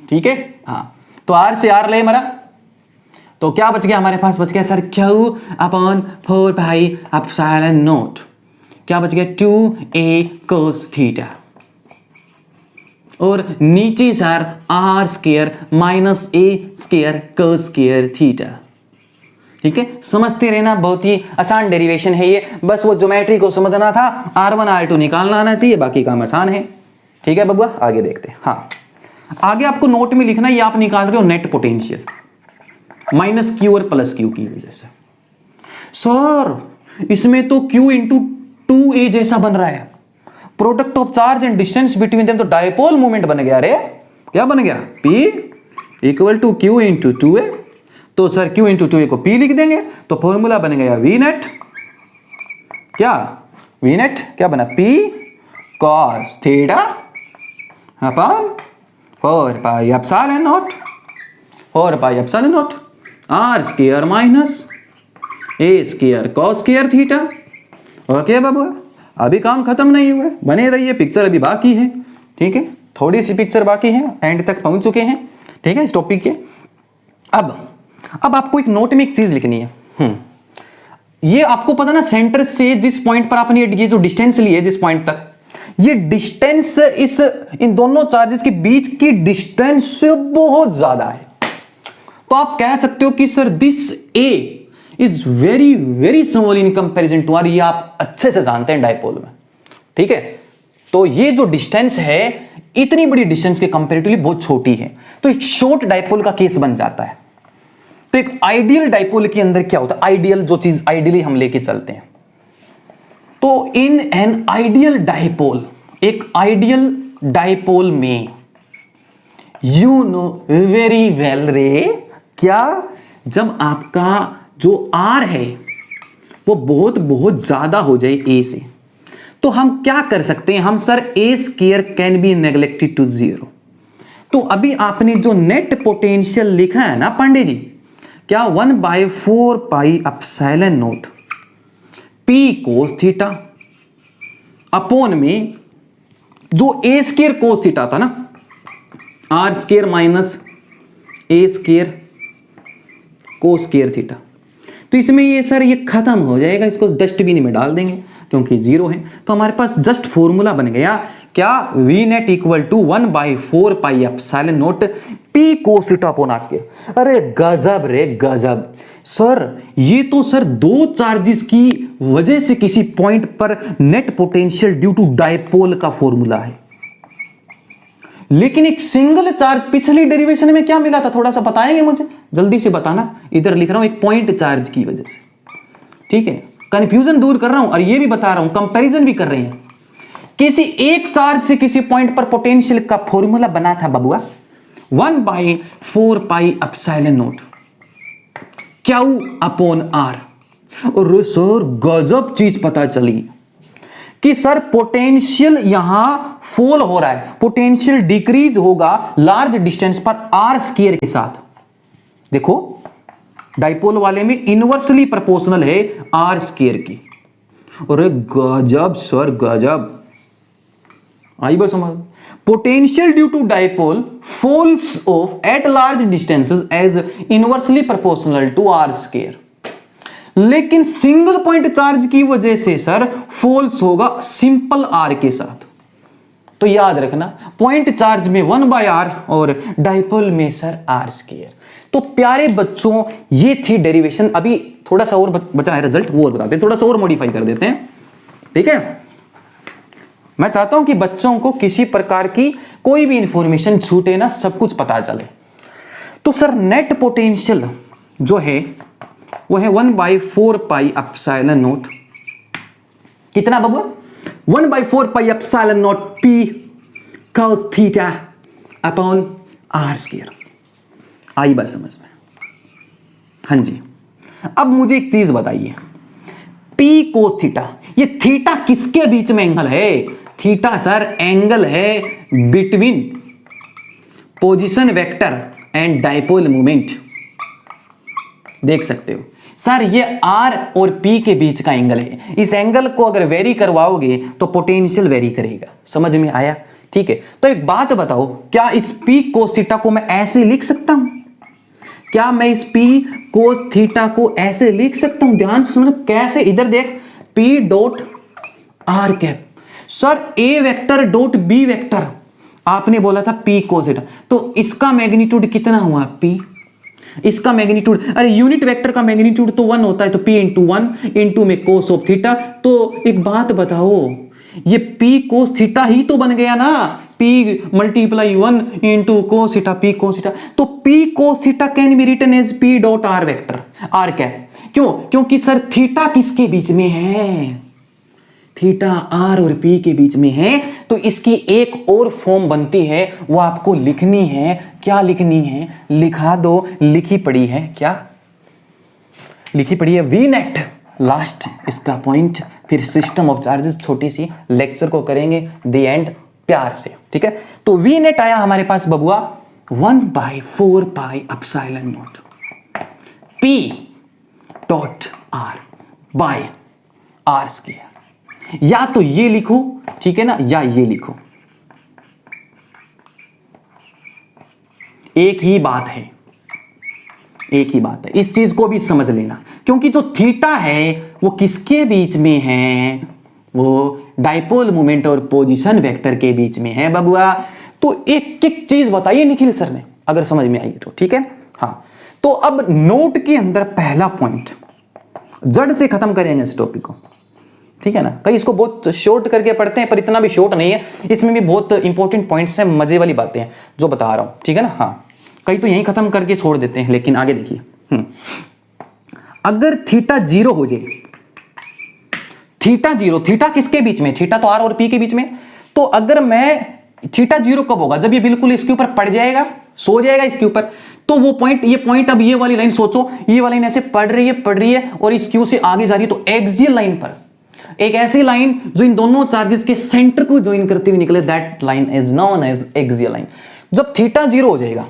ठीक है। हाँ, तो R से R ले मरा, तो क्या बच गया हमारे पास? बच गया sir Q upon 4 pi epsilon not. क्या बच गया? 2a कोस थीटा। और नीचे sir R square minus a square cos square theta, ठीक है। समझते रहना, बहुत ही आसान डेरिवेशन है ये, बस वो ज्योमेट्री को समझना था, R1 R2 निकालना आना चाहिए, बाकी काम आसान है, ठीक है बबुआ। आगे देखते हैं। हाँ, आगे आपको नोट में लिखना, ये आप निकाल रहे हो नेट पोटेंशियल माइनस Q और प्लस Q की वजह से। सर इसमें तो Q इंटू 2a जैसा बन रहा है, product of charge and distance between them, तो डायपोल मोमेंट बन गया रे। क्या बन गया? P equal to Q into 2a। तो सर Q इंटू 2a को P लिख देंगे, तो फॉर्मूला बन गया V नेट क्या वी नेट क्या बना, p cos theta upon 4 pi epsilon naught, 4 pi epsilon naught r square minus a square cos square theta. Okay बाबू, अभी काम खत्म नहीं हुआ, बने रहिए, पिक्चर अभी बाकी है। ठीक है, थोड़ी सी पिक्चर बाकी है, एंड तक पहुंच चुके हैं। ठीक है, इस टॉपिक के। अब आपको एक नोट में एक चीज लिखनी है। ये आपको पता ना, सेंटर से जिस पॉइंट पर आपने ये जो डिस्टेंस ली है जिस पॉइंट तक, ये डिस्टेंस इन दोनों चार्जेस के बीच की डिस्टेंस बहुत ज्यादा है। तो आप कह सकते हो कि sir this a is very very small in comparison to R. ये आप अच्छे से जानते हैं डायपोल में। ठीक है, तो ये जो डिस्टेंस है इतनी बड़ी डिस्टेंस के कंपैरेटिवली बहुत छोटी है, तो एक शॉर्ट डायपोल का केस बन जाता है। तो एक आइडियल डायपोल के अंदर क्या होता है, आइडियल जो चीज आइडियली हम लेके चलते हैं, तो इन एन आइडियल डायपोल, एक आइडियल डायपोल में यू नो वेरी वेल रे, क्या जब आपका जो आर है वो बहुत बहुत ज्यादा हो जाए ए से, तो हम क्या कर सकते हैं, हम sir a square can be neglected to 0। तो अभी आपने जो नेट पोटेंशियल लिखा है ना पांडे जी, क्या 1/4 pi epsilon naught P cos theta upon में जो ए स्क्वायर कोस थीटा था ना, R square minus a square cos square theta. तो इसमें ये सर ये खत्म हो जाएगा, इसको डस्टबिन में डाल देंगे क्योंकि 0 है। तो हमारे पास जस्ट फॉर्मूला बन गया, क्या V net equal to 1/4 pi epsilon naught P cos theta upon are square. अरे गजब रे गजब सर, ये तो सर दो चार्जेस की वजह से किसी पॉइंट पर net potential due to dipole का फॉर्मूला है। लेकिन एक सिंगल चार्ज, पिछली डेरिवेशन में क्या मिला था, थोड़ा सा बताएंगे मुझे, जल्दी से बताना। इधर लिख रहा हूं एक पॉइंट चार्ज की वजह से। ठीक है, कंफ्यूजन दूर कर रहा हूं और ये भी बता रहा हूं, कंपैरिजन भी कर रहे हैं। किसी एक चार्ज से किसी पॉइंट पर पोटेंशियल का फॉर्मूला बना था बबुआ, 1/4 pi epsilon naught Q upon R. और सर गजब चीज पता चली कि सर पोटेंशियल यहां फॉल हो रहा है, पोटेंशियल डिक्रीज होगा लार्ज डिस्टेंस पर आर स्क्वायर के साथ। देखो डायपोल वाले में इनवर्सली प्रोपोर्शनल है आर स्क्वायर की। अरे गजब सर गजब, आई बस समझ। Potential due to dipole falls off at large distances as inversely proportional to R square. लेकिन सिंगल पॉइंट चार्ज की वजह से सर फॉल्स होगा सिंपल आर के साथ। तो याद रखना, पॉइंट चार्ज में 1/r और डायपोल में सर आर स्क्वायर। तो प्यारे बच्चों ये थी डेरिवेशन। अभी थोड़ा सा और बचा है रिजल्ट, वो और बताते हैं, थोड़ा सा और मॉडिफाई कर देते हैं। ठीक है, मैं चाहता हूं कि बच्चों को किसी प्रकार की कोई भी इंफॉर्मेशन छूटे ना, सब कुछ पता चले। तो सर नेट पोटेंशियल जो है वो है 1/4 पाई एप्सिलॉन नॉट, कितना बाबू, 1/4 pi epsilon naught p cos theta upon are square. आई बात समझ में? हाँ जी। अब मुझे एक चीज बताइए, P cos थीटा, ये थीटा किसके बीच में एंगल है? थीटा सर एंगल है between position vector and dipole moment. देख सकते हो सर ये R और P के बीच का एंगल है। इस एंगल को अगर वेरी करवाओगे तो पोटेंशियल वेरी करेगा। समझ में आया? ठीक है, तो एक बात बताओ, क्या इस P cos थीटा को मैं ऐसे लिख सकता हूं? क्या मैं इस P cos थीटा को ऐसे लिख सकता हूं? ध्यान सुनो कैसे, इधर देख, P dot R cap. Sir A vector dot B vector, आपने बोला था P cos थीटा, तो इसका मैग्नीट्यूड कितना हुआ? P। इसका मैग्नीट्यूड, अरे यूनिट वेक्टर का मैग्नीट्यूड तो 1 होता है, तो P इंटू 1 इंटू में कोस ऑफ थीटा। तो एक बात बताओ, ये P कोस थीटा ही तो बन गया ना, P multiply 1 into cos theta, P cos theta. तो P cos theta can be written as P dot R vector, R cap. क्यों? क्योंकि सर थीटा किसके बीच में है? थीटा R और P के बीच में है। तो इसकी एक और फॉर्म बनती है, वो आपको लिखनी है। क्या लिखनी है? लिखा दो, लिखी पड़ी है। क्या लिखी पड़ी है? V नेट लास्ट इसका पॉइंट, फिर सिस्टम ऑफ चार्जेस छोटी सी लेक्चर को करेंगे द एंड प्यार से, ठीक है। तो वी नेट आया हमारे पास बबुआ 1/4πε0 P dot R by R square. या तो ये लिखो, ठीक है ना, या ये लिखो, एक ही बात है, एक ही बात है। इस चीज को भी समझ लेना, क्योंकि जो थीटा है वो किसके बीच में है, वो डाइपोल मोमेंट और पोजीशन वेक्टर के बीच में है बबुआ। तो एक एक चीज बताइए निखिल सर ने, अगर समझ में आई तो, ठीक है। हाँ, तो अब नोट के अंदर पहला पॉइंट जड़ से खत्म करेंगे इस टॉपिक को, ठीक है ना। कई इसको बहुत शॉर्ट करके पढ़ते हैं, पर इतना भी शॉर्ट नहीं है, इसमें भी बहुत इंपॉर्टेंट पॉइंट्स हैं, मजे वाली बातें हैं जो बता रहा हूं, ठीक है ना। हाँ, कई तो यहीं खत्म करके छोड़ देते हैं, लेकिन आगे देखिए। अगर थीटा 0 हो जाए, थीटा 0, थीटा किसके बीच में, थीटा तो आर और पी के बीच में। तो अगर मैं थीटा 0 कब होगा, जब ये बिल्कुल इसके ऊपर पड़ जाएगा, सो जाएगा इसके ऊपर, तो वो पॉइंट, ये पॉइंट, अब ये वाली लाइन सोचो, ये वाली लाइन ऐसे पड़ रही है और इस क्यू से आगे जा रही है, तो एक्सियल लाइन पर एक ऐसी लाइन जो इन दोनों चार्जेस के सेंटर को ज्वाइन करते हुए निकले, that line is known as axial line. जब थीटा 0 हो जाएगा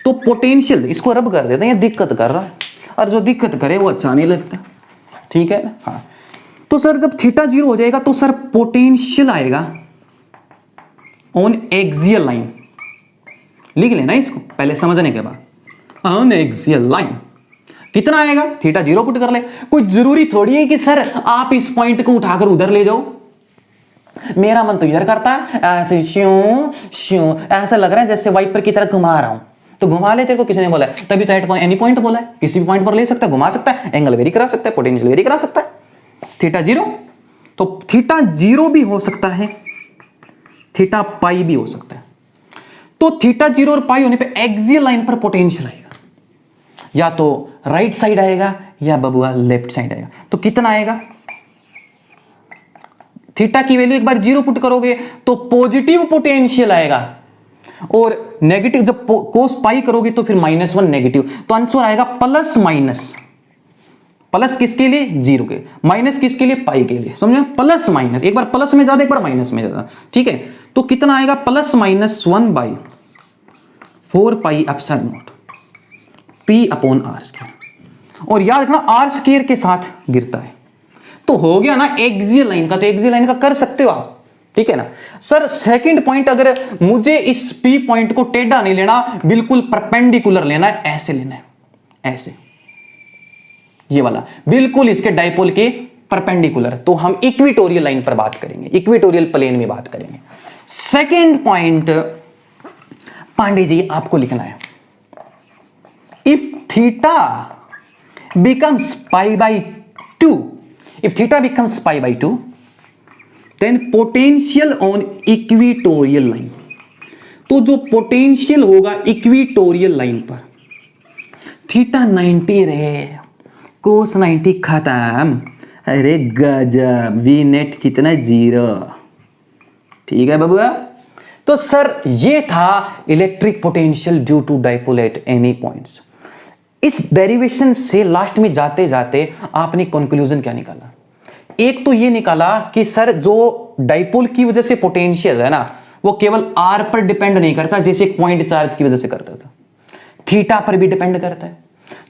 तो पोटेंशियल, इसको रब कर देते हैं, ये दिक्कत कर रहा है, और जो दिक्कत करे वो अच्छा नहीं लगता, ठीक है ना। हाँ, तो सर जब थीटा 0 हो जाएगा तो सर पोटेंशियल आएगा ऑन एक्सियल लाइन, लिख लेना इसको पहले समझने के बाद, ऑन एक्सियल लाइन कितना आएगा, थीटा 0 पुट कर ले। कोई जरूरी थोड़ी है कि सर आप इस पॉइंट को उठाकर उधर ले जाओ, मेरा मन तो इधर करता है, ऐसे श्यूं श्यूं, ऐसा लग रहा है जैसे वाइपर की तरह घुमा रहा हूं, तो घुमा ले, तेरे को किसने बोला है, तभी तो एट पॉइंट एनी पॉइंट बोला है, किसी भी पॉइंट पर ले सकता है, घुमा सकता है, एंगल वेरी करा सकता है, पोटेंशियल वेरी करा सकता है। थीटा 0, तो थीटा 0 भी हो सकता है, थीटा पाई भी हो सकता है। तो थीटा 0 और पाई होने पे एक्सियल लाइन पर पोटेंशियल आएगा, या तो राइट साइड आएगा या बबुआ लेफ्ट साइड आएगा। तो कितना आएगा, थीटा की वैल्यू एक बार 0 पुट करोगे तो पॉजिटिव पोटेंशियल आएगा, और नेगेटिव जब कोस पाई करोगे तो फिर -1 नेगेटिव, तो आंसर आएगा प्लस माइनस, प्लस किसके लिए, 0 के, माइनस किसके लिए, पाई के लिए, समझे, प्लस माइनस, एक बार प्लस में ज्यादा एक बार माइनस में ज्यादा, ठीक है। तो कितना आएगा, +(1/4πε0 P अपॉन आर स्क्वायर, और याद रखना आर स्क्वायर के साथ गिरता है। तो हो गया ना एक्सियल लाइन का, तो एक्सियल लाइन का कर सकते हो आप, ठीक है ना। सर सेकंड पॉइंट, अगर मुझे इस P पॉइंट को टेढ़ा नहीं लेना, बिल्कुल परपेंडिकुलर लेना है, ऐसे लेना है, ऐसे, ये वाला बिल्कुल इसके डाइपोल के परपेंडिकुलर, तो हम इक्वेटोरियल लाइन पर बात करेंगे, इक्वेटोरियल प्लेन में बात करेंगे। सेकंड पॉइंट पांडे जी आपको लिखना है, if theta becomes π/2, if theta becomes π/2, then potential on equatorial line, तो जो पोटेंशियल होगा इक्वेटोरियल लाइन पर, थीटा 90 रहे, कोस 90 खत्म, अरे गजब, वी नेट कितना 0, ठीक है बबुआ। तो सर ये था electric potential due to dipole at any points. इस डेरिवेशन से लास्ट में जाते जाते आपने कंक्लूजन क्या निकाला, एक तो ये निकाला कि सर जो डाइपोल की वजह से पोटेंशियल है ना, वो केवल आर पर डिपेंड नहीं करता जैसे एक पॉइंट चार्ज की वजह से करता था, थीटा पर भी डिपेंड करता है।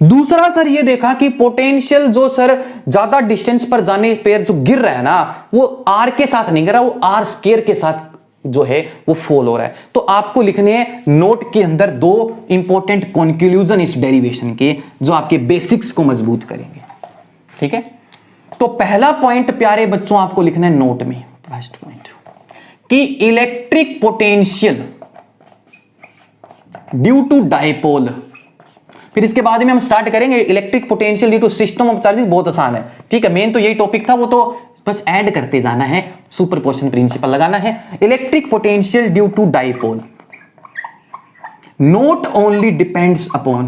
दूसरा सर ये देखा कि पोटेंशियल जो सर ज्यादा डिस्टेंस पर जाने पर जो गिर रहा है ना, वो आर के साथ नहीं गिर रहा, वो आर स्क्वायर के साथ जो है वो फॉल हो रहा है। तो आपको लिखने हैं नोट के अंदर 2 इंपॉर्टेंट कंक्लूजन इस डेरिवेशन के, जो आपके बेसिक्स को मजबूत करेंगे, ठीक है। तो पहला पॉइंट प्यारे बच्चों आपको लिखना है नोट में, फर्स्ट पॉइंट, कि electric potential due to dipole, फिर इसके बाद में हम स्टार्ट करेंगे electric potential due to system of charges, बहुत आसान है, ठीक है। मेन तो यही टॉपिक था, वो तो बस ऐड करते जाना है, सुपरपोजिशन प्रिंसिपल लगाना है। Electric potential due to dipole not only depends upon,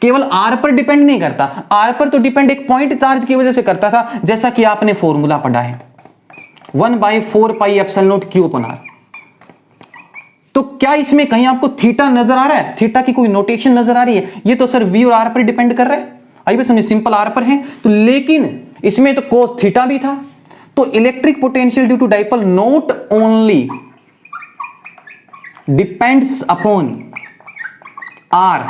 केवल आर पर डिपेंड नहीं करता, आर पर तो डिपेंड एक पॉइंट चार्ज की वजह से करता था, जैसा कि आपने फॉर्मूला पढ़ा है 1/4πε0 Q अपॉन आर। तो क्या इसमें कहीं आपको थीटा नजर आ रहा है, थीटा की कोई नोटेशन नजर आ रही है, ये तो सर V और R पर डिपेंड कर रहा है, आई बस समझे, सिंपल आर पर है तो, लेकिन इसमें तो कोस थीटा भी था, तो electric potential due to dipole not only depends upon R,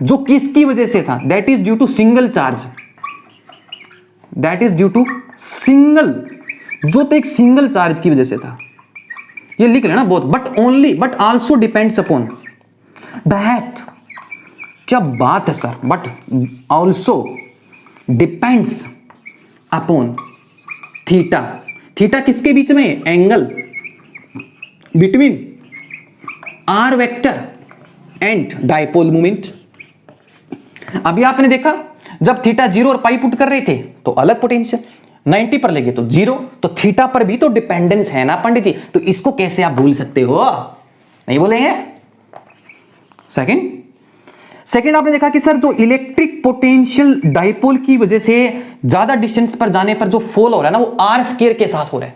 जो किसकी वजह से था, that is due to single charge, that is due to single, जो तो एक सिंगल चार्ज की वजह से था, ये लिख लेना बहुत, but also depends upon that, क्या बात है sir, but also depends upon theta, theta किसके बीच में, angle between R vector and dipole moment. अभी आपने देखा जब थीटा 0 और पाई पुट कर रहे थे तो अलग पोटेंशियल, 90 पर लेंगे तो 0, तो थीटा पर भी तो डिपेंडेंस है ना पंडित जी, तो इसको कैसे आप भूल सकते हो, नहीं बोलेंगे। सेकंड आपने देखा कि सर जो इलेक्ट्रिक पोटेंशियल डाइपोल की वजह से ज्यादा डिस्टेंस पर जाने पर जो फॉल हो रहा है ना, वो आर स्क्वायर के साथ हो रहा है,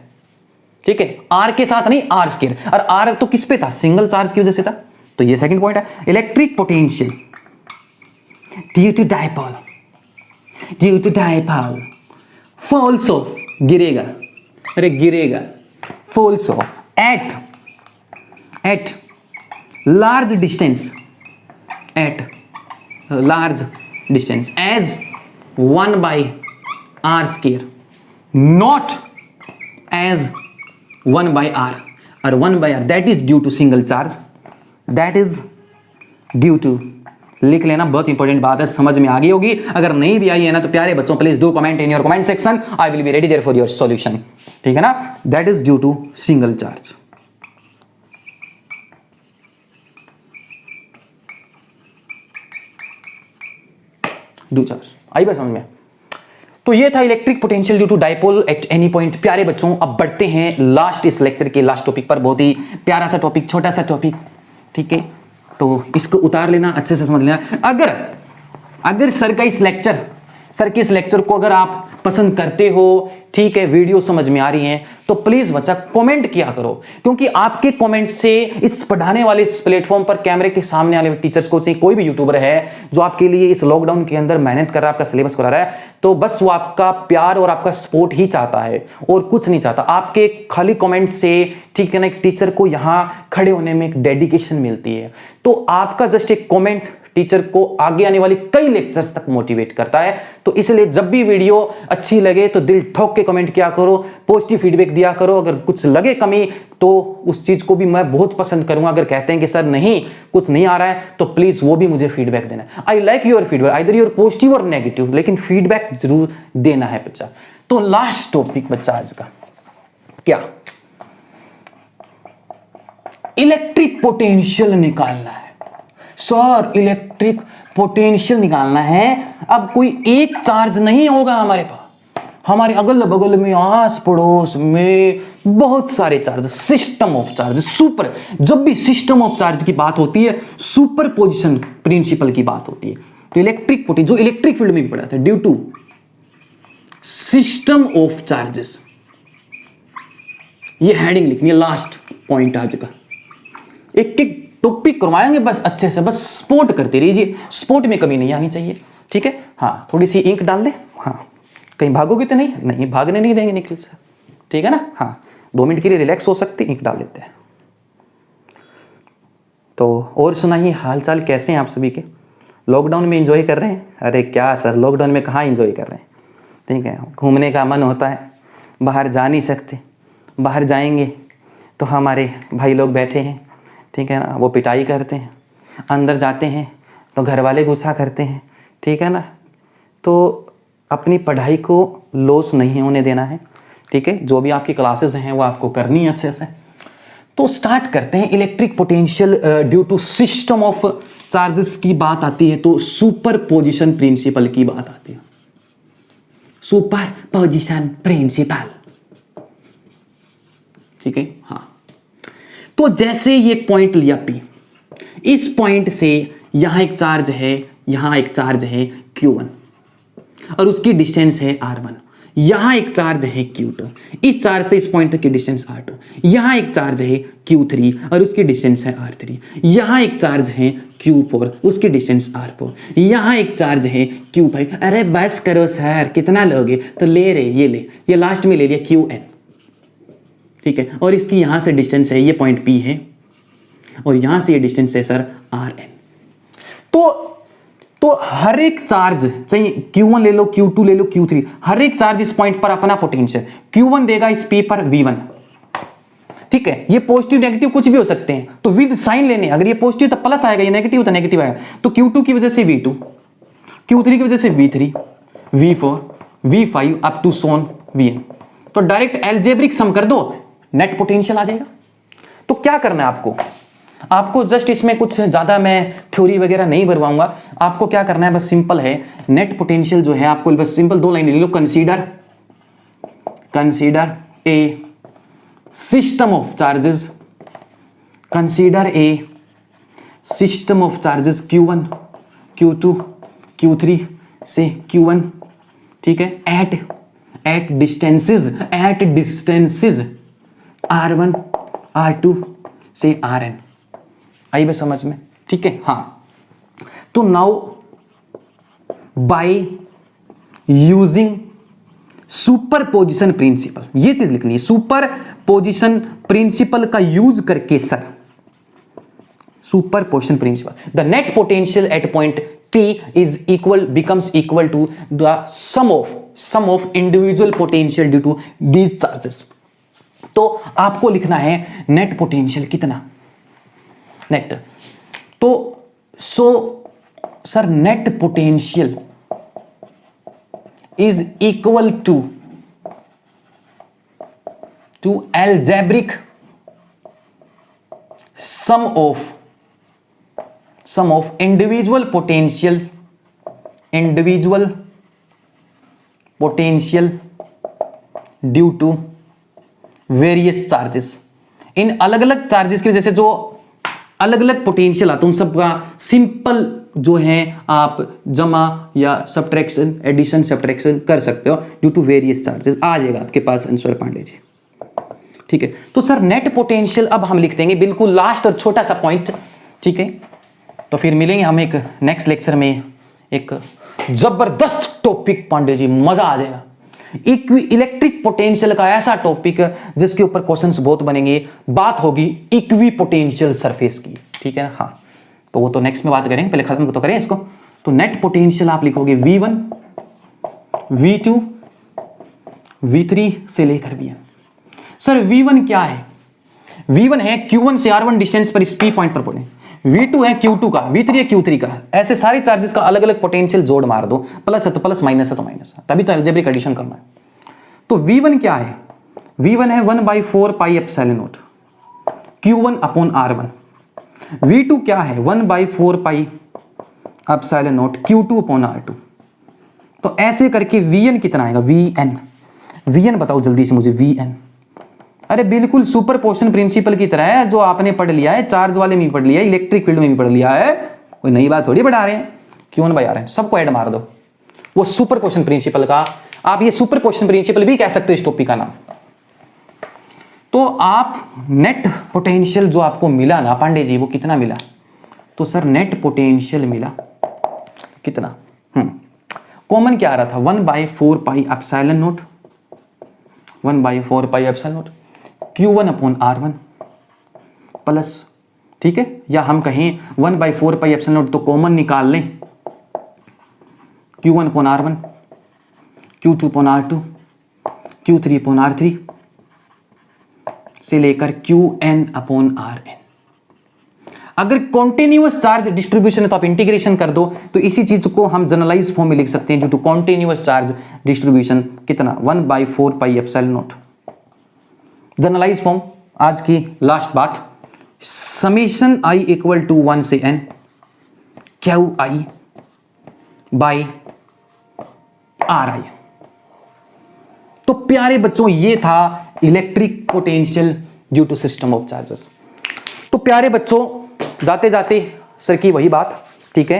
ठीक है, आर के साथ नहीं, आर स्क्वायर, और आर तो किस पे था, सिंगल चार्ज की वजह से था, तो ये सेकंड पॉइंट है। Electric potential due to dipole falls off, गिरेगा, अरे गिरेगा, falls off at large distance, as 1/r square, not as 1/r, और 1/r that is due to single charge, that is due to, लिख लेना, बहुत important बात है, समझ में आ गई होगी, अगर नहीं भी आई है ना तो प्यारे बच्चों please do comment in your comment section, I will be ready there for your solution, ठीक है ना, that is due to single charge. डू चार्ज आई बात समझ में। तो ये था electric potential due to dipole at any point. प्यारे बच्चों अब बढ़ते हैं लास्ट, इस लेक्चर के लास्ट टॉपिक पर, बहुत ही प्यारा सा टॉपिक, छोटा सा टॉपिक, ठीक है, तो इसको उतार लेना, अच्छे से समझ लेना। अगर सर के इस लेक्चर को अगर आप पसंद करते हो, ठीक है, वीडियो समझ में आ रही है, तो प्लीज बच्चा कमेंट किया करो, क्योंकि आपके कमेंट से इस पढ़ाने वाले इस प्लेटफॉर्म पर कैमरे के सामने आने वाले टीचर्स को, चाहिए कोई भी यूट्यूबर है जो आपके लिए इस लॉकडाउन के अंदर मेहनत कर रहा है, आपका सिलेबस करा रहा है, तो बस वो आपका प्यार और आपका सपोर्ट ही चाहता है और कुछ नहीं चाहता। आपके खाली कमेंट से, ठीक है ना, एक टीचर को यहां खड़े होने में एक डेडिकेशन मिलती है, तो आपका जस्ट एक कमेंट टीचर को आगे आने वाली कई लेक्चर्स तक मोटिवेट करता है। तो इसलिए जब भी वीडियो अच्छी लगे तो दिल ठोक के कमेंट किया करो, पॉजिटिव फीडबैक दिया करो, अगर कुछ लगे कमी तो उस चीज को भी मैं बहुत पसंद करूंगा। अगर कहते हैं कि सर नहीं कुछ नहीं आ रहा है तो प्लीज वो भी मुझे फीडबैक देना। I like your feedback, either your positive और नेगेटिव, लेकिन फीडबैक जरूर देना है बच्चा। तो लास्ट टॉपिक बच्चा आज का क्या, इलेक्ट्रिक पोटेंशियल निकालना है। सर इलेक्ट्रिक पोटेंशियल निकालना है, अब कोई एक चार्ज नहीं होगा हमारे पास, हमारे अगल बगल में, आस पड़ोस में बहुत सारे charge, system of charge, super, जब भी सिस्टम ऑफ चार्ज की बात होती है सुपर पोजिशन प्रिंसिपल की बात होती है। तो इलेक्ट्रिक पोटेंशियल जो इलेक्ट्रिक फील्ड में भी पढ़ा था, due to system of charges, ये हेडिंग लिखनी है, लास्ट पॉइंट आज का। एक एक टॉपिक करवाएंगे बस अच्छे से, बस स्पोर्ट करते रहिए, स्पोर्ट में कमी नहीं आनी चाहिए, ठीक है। हाँ थोड़ी सी इंक डाल दे, हाँ कहीं भागोगे तो नहीं, भागने नहीं देंगे निखिल सर, ठीक है ना। हाँ 2 मिनट के लिए रिलैक्स हो सकते, इंक डाल लेते हैं। तो और सुनाइए हालचाल, कैसे हैं आप सभी के, लॉकडाउन में एंजॉय कर रहे हैं? अरे क्या सर लॉकडाउन में कहाँ एंजॉय कर रहे हैं, ठीक है, घूमने का मन होता है, बाहर जा नहीं सकते, बाहर जाएंगे तो हमारे भाई लोग बैठे हैं, ठीक है ना, वो पिटाई करते हैं, अंदर जाते हैं तो घर वाले गुस्सा करते हैं, ठीक है ना। तो अपनी पढ़ाई को लॉस नहीं होने देना है, ठीक है, जो भी आपकी क्लासेस हैं वो आपको करनी है अच्छे से। तो स्टार्ट करते हैं। Electric potential due to system of charges की बात आती है तो सुपर पोजिशन प्रिंसिपल की बात आती है, सुपर पोजिशन प्रिंसिपल, ठीक है। हाँ तो जैसे ये पॉइंट लिया P, इस पॉइंट से यहां एक चार्ज है, यहां एक चार्ज है Q1 और उसकी डिस्टेंस है R1, यहां एक चार्ज है Q2, इस चार्ज से इस पॉइंट तक की डिस्टेंस R2, यहां एक चार्ज है Q3 और उसकी डिस्टेंस है R3, यहां एक चार्ज है Q4, उसकी डिस्टेंस R4, यहां एक चार्ज है Q5। अरे बस करो सर, कितना लोगे? तो ले रहे, ये लास्ट में ले लिया Qn, ठीक है। और इसकी यहां से डिस्टेंस है, ये पॉइंट P है, और यहां से ये डिस्टेंस है सर Rn। तो हर एक चार्ज, चाहिए Q1 ले लो, Q2 ले लो, Q3, हर एक चार्ज इस पॉइंट पर अपना पोटेंशियल, Q1 देगा इस P पर V1, ठीक है। ये पॉजिटिव नेगेटिव कुछ भी हो सकते हैं, तो विद साइन लेने, अगर ये पॉजिटिव तो प्लस आएगा, ये नेगेटिव तो नेगेटिव आएगा। तो Q2 की वजह से V2, Q3 की वजह से V3, V4, V5 up to सोन Vn। तो डायरेक्ट एल्जेब्रिक सम कर दो, नेट पोटेंशियल आ जाएगा। तो क्या करना है आपको जस्ट इसमें कुछ ज्यादा मैं थ्योरी वगैरह नहीं भरवाऊंगा, आपको क्या करना है बस सिंपल है, नेट पोटेंशियल जो है आपको बस सिंपल 2 लाइन ले लो। Consider a system of charges, consider a system of charges Q1, Q2, Q3 से Q1, ठीक है, एट डिस्टेंसेस R1, R2 से Rn। आई बस समझ में, ठीक है। हाँ, तो now by using superposition principle, ये चीज लिखनी है, सुपरपोजिशन प्रिंसिपल का यूज करके sir, superposition principle, the net potential at point P is becomes equal to the sum of individual potential due to these charges। तो आपको लिखना है नेट पोटेंशियल कितना, नेट। तो sir net potential is equal to algebraic sum of individual potential due to various charges. इन अलग अलग charges की वजह से जो अलग अलग पोटेंशियल आता है उन सबका सिंपल जो है आप जमा या सब्ट्रैक्शन, एडिशन सब्ट्रैक्शन कर सकते हो ड्यू टू वेरियस चार्जेस। आ जाएगा आपके पास आंसर पांडे जी, ठीक है। तो सर नेट पोटेंशियल अब हम लिख देंगे बिल्कुल लास्ट और छोटा सा पॉइंट, ठीक है। तो फिर मिलेंगे हम एक नेक्स्ट लेक्चर में, एक जबरदस्त टॉपिक पांडे जी, मजा आ जाएगा। इलेक्ट्रिक पोटेंशियल का ऐसा टॉपिक जिसके ऊपर क्वेश्चंस बहुत बनेंगे, बात होगी इक्वी पोटेंशियल सरफेस की, ठीक है ना। हाँ, तो वो तो नेक्स्ट में बात करेंगे, पहले खत्म तो करें इसको। तो नेट पोटेंशियल आप लिखोगे V1, V2, V3 से लेकर Vn। सर V1 क्या है? V1 है Q1 से R1 डिस्टेंस पर इस P पॉइंट पर पोटेंशियल, V2 है Q2 का, V3 है Q3 का। ऐसे सारे चार्जेस का अलग अलग पोटेंशियल जोड़ मार दो, प्लस है तो प्लस, माइनस है तो माइनस, तभी तो अलजेब्रिक एडिशन करना है। तो V1 क्या है? V1 है 1/4 pi epsilon not Q1 upon R1। V2 क्या है? 1/4 pi epsilon not Q2 upon R2। तो ऐसे करके Vn कितना आएगा? Vn बताओ जल्दी से मुझे, Vn। अरे बिल्कुल सुपरपोजिशन प्रिंसिपल की तरह है, जो आपने पढ़ लिया है, चार्ज वाले में भी पढ़ लिया है, इलेक्ट्रिक फील्ड में भी पढ़ लिया है, कोई नई बात थोड़ी पढ़ा रहे हैं। Q1/R सबको ऐड मार दो, वो सुपरपोजिशन प्रिंसिपल का, आप ये सुपरपोजिशन प्रिंसिपल भी कह सकते हो इस टॉपिक का नाम। तो आप नेट पोटेंशियल जो आपको मिला ना पांडे जी, वो कितना मिला? तो सर नेट पोटेंशियल मिला कितना? कॉमन क्या आ रहा था? 1/4 pi epsilon not, 1/4 pi epsilon not Q1 upon R1 plus, ठीक है, या हम कहें 1/4 पाई एप्सिलॉन नॉट तो कॉमन निकाल लें, Q1 upon R1, Q2 upon R2, Q3 upon R3 से लेकर Qn अपॉन Rn। अगर कॉन्टिन्यूअस चार्ज डिस्ट्रीब्यूशन है तो आप इंटीग्रेशन कर दो, तो इसी चीज को हम जनरलाइज फॉर्म में लिख सकते हैं due to continuous charge distribution कितना? 1/4 pi epsilon not. Generalise form आज की लास्ट बात, समेशन i इक्वल टू 1 से n Qi बाई Ri। तो प्यारे बच्चों ये था electric potential due to system of charges. तो प्यारे बच्चों जाते जाते सर की वही बात, ठीक है,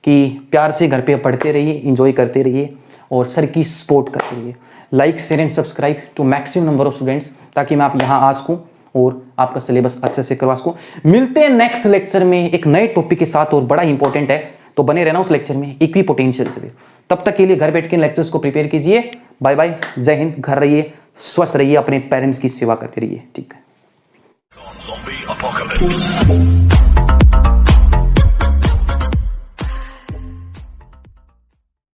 कि प्यार से घर पे पढ़ते रहिए, एंजॉय करते रहिए, और सर की सपोर्ट करते रहिए। Like share and subscribe to maximum number of students, ताकि मैं आप यहाँ आ सकूँ और आपका सिलेबस अच्छे से करवा सकूँ। मिलते हैं नेक्स्ट लेक्चर में एक नए टॉपिक के साथ और बड़ा इंपॉर्टेंट है, तो बने रहना उस लेक्चर में इक्वी पोटेंशियल से। तब तक के लिए घर बैठ के लेक्चर्स को प्रिपेयर कीजिए। बाय बाय, जय हिंद, घर रहिए, स्वस्थ रहिए, अपने पेरेंट्स की सेवा करते रहिए। ठीक है।